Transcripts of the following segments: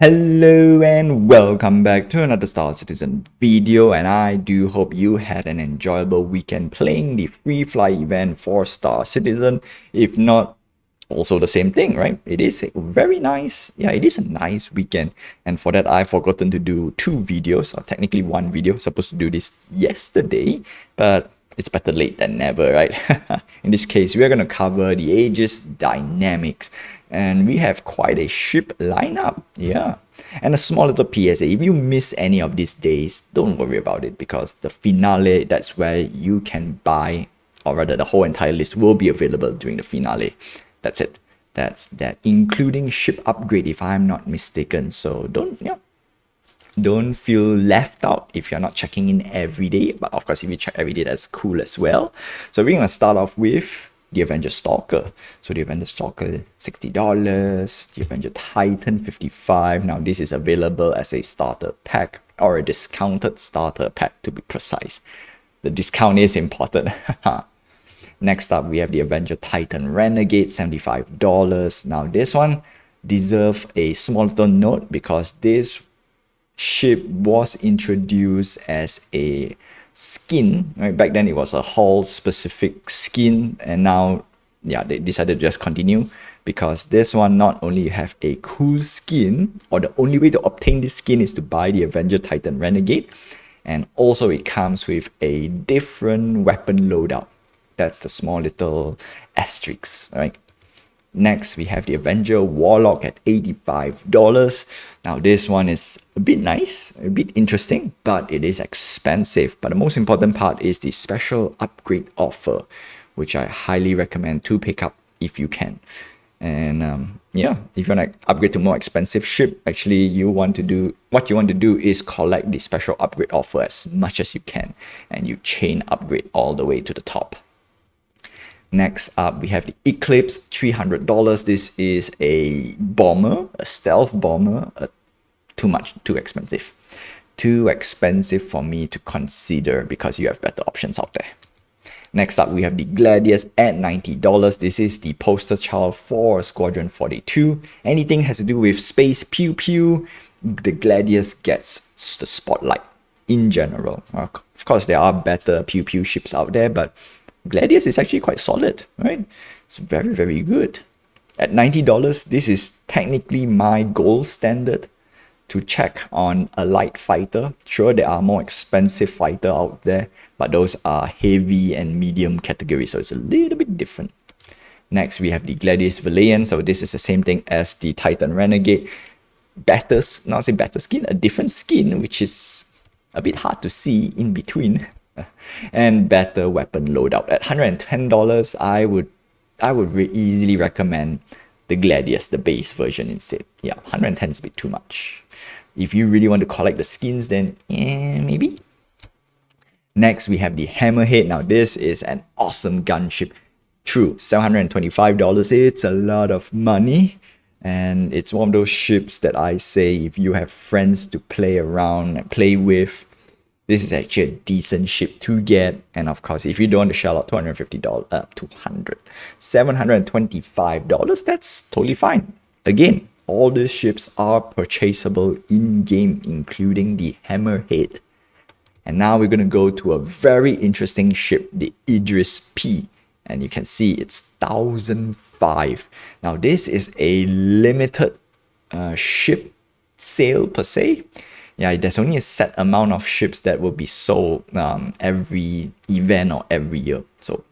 Hello and welcome back to another Star Citizen video, and I do hope you had an enjoyable weekend playing the free fly event for Star Citizen. If not, also the same thing, right? It is a very nice, it is a nice weekend, and for that I've forgotten to do two videos, or technically one video. Supposed to do this yesterday, but it's better late than never, right? In this case, we're going to cover the Aegis dynamics, and we have quite a ship lineup, yeah. And a small little PSA, if you miss any of these days, don't worry about it, because the finale, that's where you can buy, or rather the whole entire list will be available during the finale. That's it. That's that, including ship upgrade, if I'm not mistaken. So don't feel left out if you're not checking in every day. But of course, if you check every day, that's cool as well. So we're going to start off with the Avenger Stalker. So the Avenger Stalker, $60. The Avenger Titan, $55. Now this is available as a starter pack, or a discounted starter pack to be precise. The discount is important. Next up, we have the Avenger Titan Renegade, $75. Now this one deserves a small little note, because this ship was introduced as a skin, right? Back then it was a hull specific skin, and now they decided to just continue, because this one not only have a cool skin, or the only way to obtain this skin is to buy the Avenger Titan Renegade, and also it comes with a different weapon loadout. That's the small little asterisk, right? Next, we have the Avenger Warlock at $85. Now, this one is a bit nice, a bit interesting, but it is expensive. But the most important part is the special upgrade offer, which I highly recommend to pick up if you can. And if you want to upgrade to more expensive ship, actually what you want to do is collect the special upgrade offer as much as you can, and you chain upgrade all the way to the top. Next up, we have the Eclipse, $300. This is a bomber, a stealth bomber. Too expensive. Too expensive for me to consider, because you have better options out there. Next up, we have the Gladius at $90. This is the poster child for Squadron 42. Anything has to do with space pew pew, the Gladius gets the spotlight in general. Of course, there are better pew pew ships out there, but Gladius is actually quite solid, right? It's very, very good. At $90, this is technically my gold standard to check on a light fighter. Sure, there are more expensive fighter out there, but those are heavy and medium category, so it's a little bit different. Next, we have the Gladius Valiant. So this is the same thing as the Titan Renegade. Better skin, a different skin, which is a bit hard to see in between. And better weapon loadout. At $110, I would easily recommend the Gladius, the base version instead. Yeah, $110 is a bit too much. If you really want to collect the skins, then maybe. Next, we have the Hammerhead. Now this is an awesome gunship. True, $725, it's a lot of money. And it's one of those ships that I say, if you have friends to play around and play with, this is actually a decent ship to get. And of course, if you don't want to shell out $725, that's totally fine. Again, all these ships are purchasable in-game, including the Hammerhead. And now we're going to go to a very interesting ship, the Idris P. And you can see it's 1,005. Now, this is a limited ship sale per se. Yeah, there's only a set amount of ships that will be sold every event or every year. So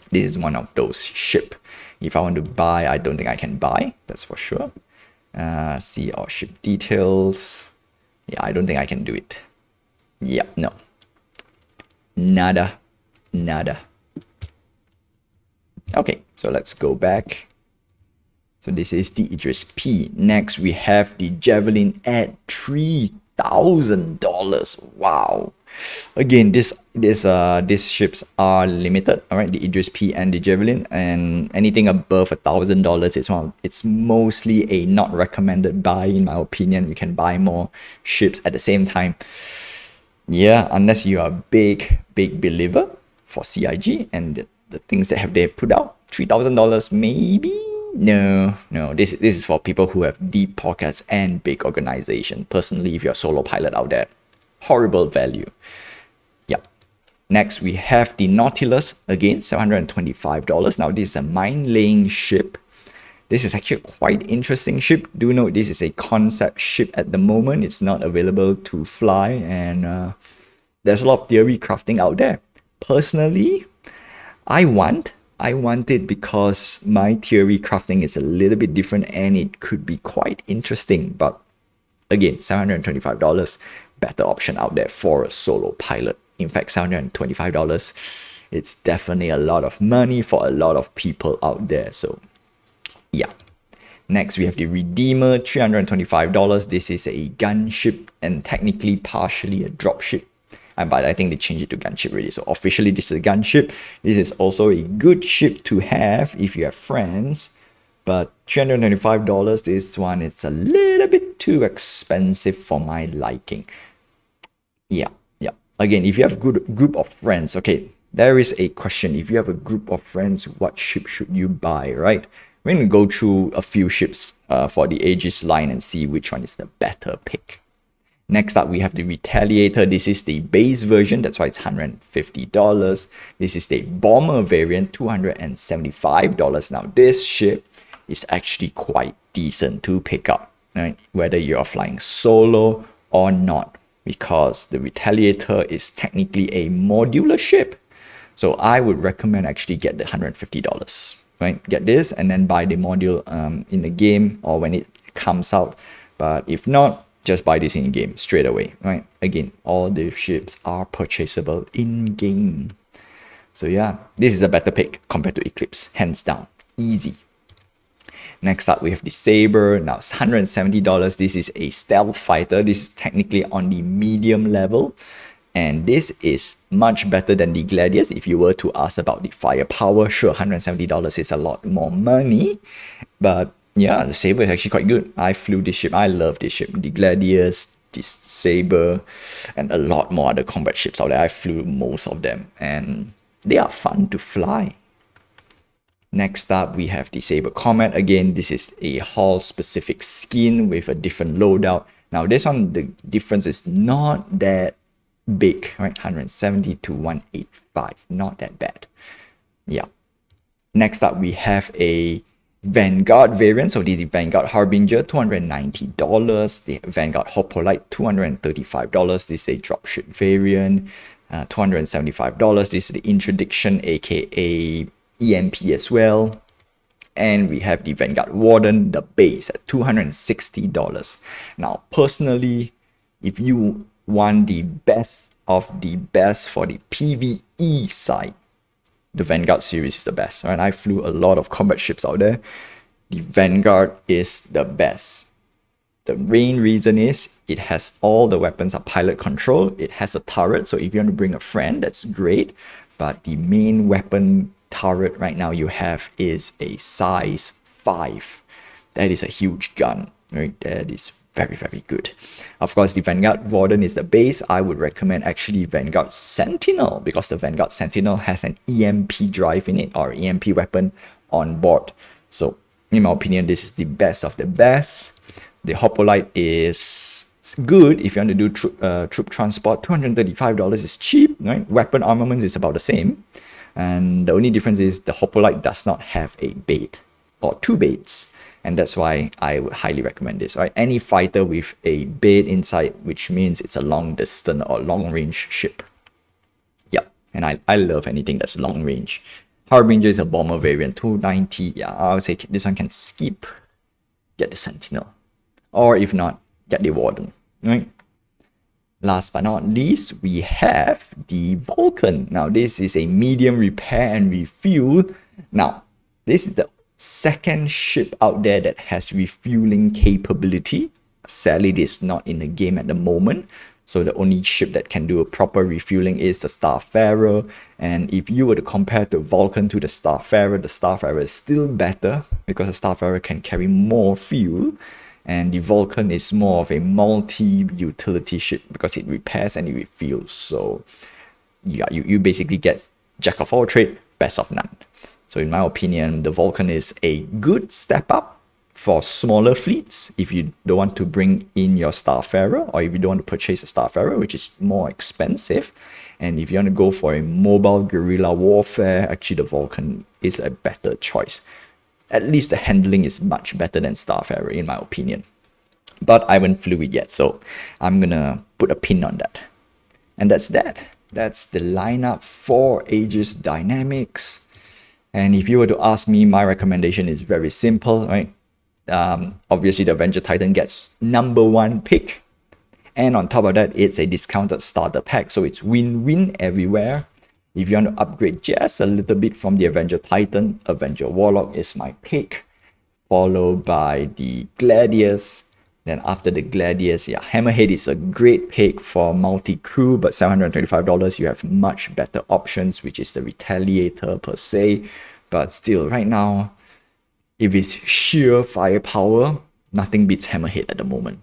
this is one of those ships. If I want to buy, I don't think I can buy. That's for sure. See our ship details. Yeah, I don't think I can do it. Yeah, no. Nada. Okay, so let's go back. So this is the Idris P. Next, we have the Javelin at $3,000. Wow. Again, these ships are limited. All right, the Idris P and the Javelin, and anything above $1,000, it's mostly a not recommended buy, in my opinion. You can buy more ships at the same time. Yeah, unless you are a big believer for CIG and the things that they put out. $3,000, maybe No. This is for people who have deep pockets and big organization. Personally, if you're a solo pilot out there, horrible value. Yep. Next, we have the Nautilus, again, $725. Now, this is a mine-laying ship. This is actually a quite interesting ship. Do note this is a concept ship at the moment. It's not available to fly, and there's a lot of theory crafting out there. Personally, I want it because my theory crafting is a little bit different and it could be quite interesting. But again, $725, better option out there for a solo pilot. In fact, $725, it's definitely a lot of money for a lot of people out there. So yeah. Next, we have the Redeemer, $325. This is a gunship and technically partially a dropship. But I think they changed it to gunship already. So officially, this is a gunship. This is also a good ship to have if you have friends. But $325, this one, it's a little bit too expensive for my liking. Yeah. Again, if you have a good group of friends, okay, there is a question. If you have a group of friends, what ship should you buy, right? We're going to go through a few ships for the Aegis line and see which one is the better pick. Next up, we have the Retaliator. This is the base version. That's why it's $150. This is the bomber variant, $275. Now, this ship is actually quite decent to pick up, right? Whether you're flying solo or not, because the Retaliator is technically a modular ship. So I would recommend actually get the $150, right? Get this and then buy the module in the game or when it comes out. But if not, just buy this in game straight away, right? Again, all the ships are purchasable in game. So yeah, this is a better pick compared to Eclipse, hands down, easy. Next up, we have the Saber. Now, it's $170. This is a stealth fighter. This is technically on the medium level. And this is much better than the Gladius. If you were to ask about the firepower, sure, $170 is a lot more money. But yeah, the Saber is actually quite good. I flew this ship. I love this ship. The Gladius, this Saber, and a lot more other combat ships out there. I flew most of them. And they are fun to fly. Next up, we have the Saber Comet. Again, this is a hull-specific skin with a different loadout. Now, this one, the difference is not that big, right? 170 to 185, not that bad. Yeah. Next up, we have a Vanguard variant. So the Vanguard Harbinger, $290. The Vanguard Hoplite, $235. This is a dropship variant. $275. This is the Interdiction, aka EMP as well. And we have the Vanguard Warden, the base at $260. Now, personally, if you want the best of the best for the PvE side, the Vanguard series is the best, right? I flew a lot of combat ships out there. The Vanguard is the best. The main reason is it has all the weapons are pilot control. It has a turret, so if you want to bring a friend, that's great. But the main weapon turret right now you have is a size 5. That is a huge gun, right? That is very, very good. Of course, the Vanguard Warden is the base. I would recommend actually Vanguard Sentinel because the Vanguard Sentinel has an EMP drive in it or EMP weapon on board. So in my opinion, this is the best of the best. The Hoplite is good if you want to do troop transport. $235 is cheap, right? Weapon armaments is about the same. And the only difference is the Hoplite does not have a bait or 2 baits. And that's why I would highly recommend this, right? Any fighter with a bait inside, which means it's a long distance or long range ship. Yep. And I love anything that's long range. Harbinger is a bomber variant, $290. Yeah, I would say this one can skip. Get the Sentinel. Or if not, get the Warden, right? Last but not least, we have the Vulcan. Now, this is a medium repair and refuel. Now, this is the second ship out there that has refueling capability. Sadly, it is not in the game at the moment. So the only ship that can do a proper refueling is the Starfarer. And if you were to compare the Vulcan to the Starfarer is still better because the Starfarer can carry more fuel. And the Vulcan is more of a multi-utility ship because it repairs and it refuels. So yeah, you basically get jack of all trade, best of none. So in my opinion, the Vulcan is a good step up for smaller fleets if you don't want to bring in your Starfarer, or if you don't want to purchase a Starfarer, which is more expensive. And if you want to go for a mobile guerrilla warfare, actually the Vulcan is a better choice. At least the handling is much better than Starfarer in my opinion. But I haven't flew it yet, so I'm gonna put a pin on that. And that's that. That's the lineup for Aegis Dynamics. And if you were to ask me, my recommendation is very simple, right? Obviously, the Avenger Titan gets #1 pick. And on top of that, it's a discounted starter pack. So it's win-win everywhere. If you want to upgrade just a little bit from the Avenger Titan, Avenger Warlock is my pick. Followed by the Gladius. Then after the Gladius, yeah, Hammerhead is a great pick for multi-crew, but $725, you have much better options, which is the Retaliator per se. But still, right now, if it's sheer firepower, nothing beats Hammerhead at the moment.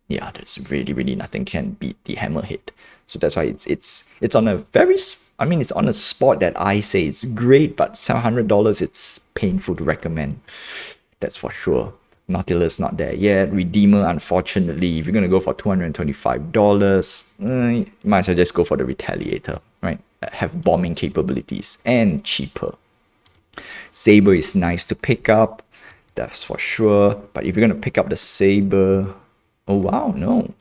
Yeah, there's really nothing can beat the Hammerhead. So that's why it's on a very, it's on a spot that I say it's great, but $700, it's painful to recommend. That's for sure. Nautilus not there yet. Redeemer, unfortunately, if you're gonna go for $225, you might as well just go for the Retaliator, right? Have bombing capabilities and cheaper. Saber is nice to pick up, that's for sure. But if you're gonna pick up the Saber, oh wow, no,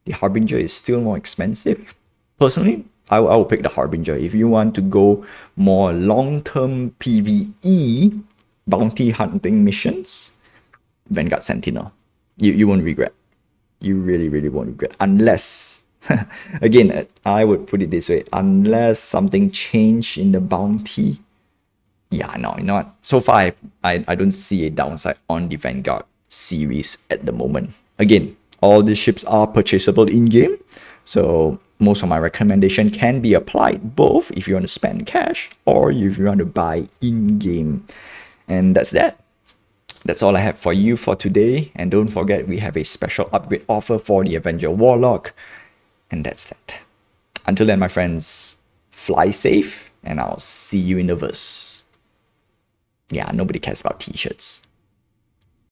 the Harbinger is still more expensive. Personally, I will pick the Harbinger. If you want to go more long-term PvE bounty hunting missions, Vanguard Sentinel. You won't regret. You really won't regret. Unless, again, I would put it this way, unless something changed in the bounty. Yeah, no, you know what? So far, I don't see a downside on the Vanguard series at the moment. Again, all these ships are purchasable in-game. So most of my recommendation can be applied both if you want to spend cash or if you want to buy in-game. And that's that. That's all I have for you for today. And don't forget, we have a special upgrade offer for the Avenger Warlock. And that's that. Until then, my friends, fly safe and I'll see you in the verse. Yeah, nobody cares about t-shirts.